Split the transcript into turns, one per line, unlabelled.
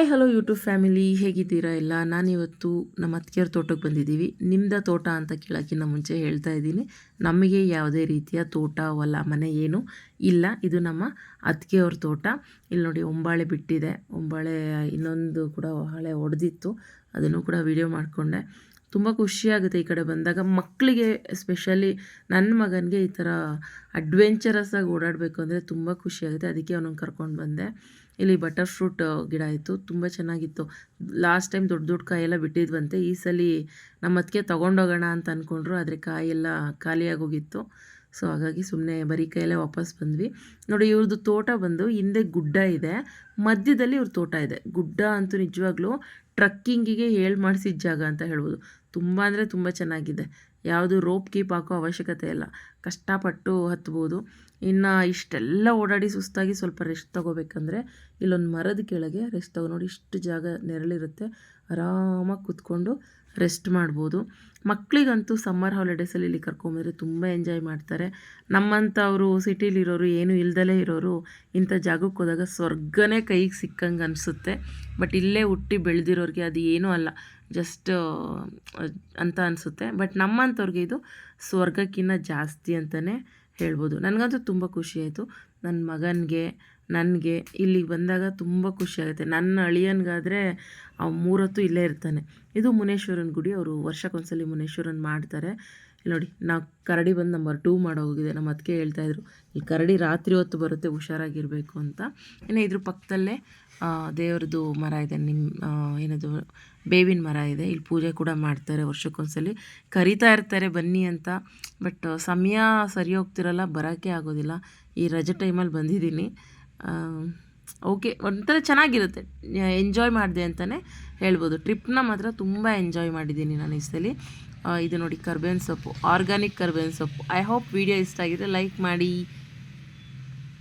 Hi hello YouTube family, ಹೇಗಿದ್ದೀರಾ ಎಲ್ಲ? ನಾನಿವತ್ತು ನಮ್ಮ ಅತ್ತಿಗೆಯವ್ರ ತೋಟಕ್ಕೆ ಬಂದಿದ್ದೀವಿ. ನಿಮ್ಮದ ತೋಟ ಅಂತ ಕೇಳೋಕ್ಕಿಂತ ಮುಂಚೆ ಹೇಳ್ತಾ ಇದ್ದೀನಿ, ನಮಗೆ ಯಾವುದೇ ರೀತಿಯ ತೋಟ ಹೊಲ ಮನೆ ಏನೂ ಇಲ್ಲ. ಇದು ನಮ್ಮ ಅತ್ತಿಗೆಯವ್ರ ತೋಟ. ಇಲ್ಲಿ ನೋಡಿ ಒಂಬಾಳೆ ಬಿಟ್ಟಿದೆ, ಒಂಬಾಳೆ ಇನ್ನೊಂದು ಕೂಡ ಹಳೆ ಒಡೆದಿತ್ತು, ಅದನ್ನು ಕೂಡ ವಿಡಿಯೋ ಮಾಡಿಕೊಂಡೆ. ತುಂಬ ಖುಷಿಯಾಗುತ್ತೆ ಈ ಕಡೆ ಬಂದಾಗ. ಮಕ್ಕಳಿಗೆ ಎಸ್ಪೆಷಲಿ ನನ್ನ ಮಗನಿಗೆ ಈ ಥರ ಅಡ್ವೆಂಚರಸ್ಸಾಗಿ ಓಡಾಡಬೇಕು ಅಂದರೆ ತುಂಬ ಖುಷಿಯಾಗುತ್ತೆ. ಅದಕ್ಕೆ ಅವನನ್ನು ಕರ್ಕೊಂಡು ಬಂದೆ. ಇಲ್ಲಿ ಬಟರ್ ಫ್ರೂಟ್ ಗಿಡ ಇತ್ತು, ತುಂಬ ಚೆನ್ನಾಗಿತ್ತು. ಲಾಸ್ಟ್ ಟೈಮ್ ದೊಡ್ಡ ದೊಡ್ಡ ಕಾಯೆಲ್ಲ ಬಿಟ್ಟಿದ್ವಂತೆ. ಈ ಸಲ ನಮ್ಮ ಅತ್ತಿಗೆ ತೊಗೊಂಡೋಗೋಣ ಅಂತ ಅಂದ್ಕೊಂಡ್ರು, ಆದರೆ ಕಾಯೆಲ್ಲ ಖಾಲಿಯಾಗೋಗಿತ್ತು. ಸೊ ಹಾಗಾಗಿ ಸುಮ್ಮನೆ ಬರೀ ಕೈಯಲ್ಲೇ ವಾಪಸ್ ಬಂದ್ವಿ. ನೋಡಿ, ಇವ್ರದ್ದು ತೋಟ ಬಂದು ಹಿಂದೆ ಗುಡ್ಡ ಇದೆ, ಮಧ್ಯದಲ್ಲಿ ಇವ್ರ ತೋಟ ಇದೆ. ಗುಡ್ಡ ಅಂತೂ ನಿಜವಾಗ್ಲೂ ಟ್ರಕ್ಕಿಂಗಿಗೆ ಮಾಡಿಸಿದ ಜಾಗ ಅಂತ ಹೇಳ್ಬೋದು. ತುಂಬ ಅಂದರೆ ತುಂಬ ಚೆನ್ನಾಗಿದೆ. ಯಾವುದು ರೋಪ್ ಕೀಪ್ ಹಾಕೋ ಅವಶ್ಯಕತೆ ಇಲ್ಲ, ಕಷ್ಟಪಟ್ಟು ಹತ್ಬೋದು. ಇನ್ನು ಇಷ್ಟೆಲ್ಲ ಓಡಾಡಿ ಸುಸ್ತಾಗಿ ಸ್ವಲ್ಪ ರೆಸ್ಟ್ ತೊಗೋಬೇಕಂದ್ರೆ ಇಲ್ಲೊಂದು ಮರದ ಕೆಳಗೆ ರೆಸ್ಟ್ ತಗೋ. ನೋಡಿ, ಇಷ್ಟು ಜಾಗ ನೆರಳಿರುತ್ತೆ, ಆರಾಮಾಗಿ ಕೂತ್ಕೊಂಡು ರೆಸ್ಟ್ ಮಾಡ್ಬೋದು. ಮಕ್ಕಳಿಗಂತೂ ಸಮ್ಮರ್ ಹಾಲಿಡೇಸಲ್ಲಿ ಇಲ್ಲಿ ಕರ್ಕೊಂಬಂದರೆ ತುಂಬ ಎಂಜಾಯ್ ಮಾಡ್ತಾರೆ. ನಮ್ಮಂಥವರು ಸಿಟಿಲಿರೋರು, ಏನೂ ಇಲ್ದಲೇ ಇರೋರು ಇಂಥ ಜಾಗಕ್ಕೆ ಹೋದಾಗ ಸ್ವರ್ಗನೇ ಕೈಗೆ ಸಿಕ್ಕಂಗೆ ಅನಿಸುತ್ತೆ. ಬಟ್ ಇಲ್ಲೇ ಹುಟ್ಟಿ ಬೆಳೆದಿರೋರಿಗೆ ಅದು ಏನೂ ಅಲ್ಲ, ಜಸ್ಟ್ ಅಂತ ಅನಿಸುತ್ತೆ. ಬಟ್ ನಮ್ಮಂಥವ್ರಿಗೆ ಇದು ಸ್ವರ್ಗಕ್ಕಿಂತ ಜಾಸ್ತಿ ಅಂತಲೇ ಹೇಳ್ಬೋದು. ನನಗಂತೂ ತುಂಬ ಖುಷಿಯಾಯಿತು. ನನ್ನ ಮಗನಿಗೆ, ನನಗೆ ಇಲ್ಲಿಗೆ ಬಂದಾಗ ತುಂಬ ಖುಷಿಯಾಗುತ್ತೆ. ನನ್ನ ಅಳಿಯನಿಗಾದರೆ 3 ಹೊತ್ತು ಇಲ್ಲೇ ಇರ್ತಾನೆ. ಇದು ಮುನೇಶ್ವರನ ಗುಡಿ. ಅವರು ವರ್ಷಕ್ಕೊಂದ್ಸಲಿ ಮುನೇಶ್ವರನ್ ಮಾಡ್ತಾರೆ. ಇಲ್ಲಿ ನೋಡಿ, ನಾವು ಕರಡಿ ಬಂದು ನಂಬರ್ 2 ಮಾಡೋಗಿದೆ. ನಮ್ಮ ಅತ್ತಿಗೆ ಹೇಳ್ತಾಯಿದ್ರು, ಈ ಕರಡಿ ರಾತ್ರಿ ಹೊತ್ತು ಬರುತ್ತೆ, ಹುಷಾರಾಗಿರಬೇಕು ಅಂತ. ಇನ್ನು ಇದ್ರ ಪಕ್ಕದಲ್ಲೇ ದೇವ್ರದ್ದು ಮರ ಇದೆ, ಏನದು ಬೇವಿನ ಮರ ಇದೆ. ಇಲ್ಲಿ ಪೂಜೆ ಕೂಡ ಮಾಡ್ತಾರೆ ವರ್ಷಕ್ಕೊಂದ್ಸಲಿ, ಕರಿತಾ ಇರ್ತಾರೆ ಬನ್ನಿ ಅಂತ. ಬಟ್ ಸಮಯ ಸರಿ ಹೋಗ್ತಿರಲ್ಲ, ಬರೋಕ್ಕೆ ಆಗೋದಿಲ್ಲ. ಈ ರಜೆ ಟೈಮಲ್ಲಿ ಬಂದಿದ್ದೀನಿ. ಓಕೆ, ಒಂಥರ ಚೆನ್ನಾಗಿರುತ್ತೆ, ಎಂಜಾಯ್ ಮಾಡಿದೆ ಅಂತಲೇ ಹೇಳ್ಬೋದು. ಟ್ರಿಪ್ನ ಮಾತ್ರ ತುಂಬ ಎಂಜಾಯ್ ಮಾಡಿದ್ದೀನಿ ನಾನು ಈ ಸಲ. ಇದು ನೋಡಿ, ಕರ್ಬೇವಿನ ಸೊಪ್ಪು, ಆರ್ಗ್ಯಾನಿಕ್ ಕರ್ಬೇವಿನ ಸೊಪ್ಪು. ಐ ಹೋಪ್ ವಿಡಿಯೋ ಇಷ್ಟ ಆಗಿದ್ರೆ ಲೈಕ್ ಮಾಡಿ.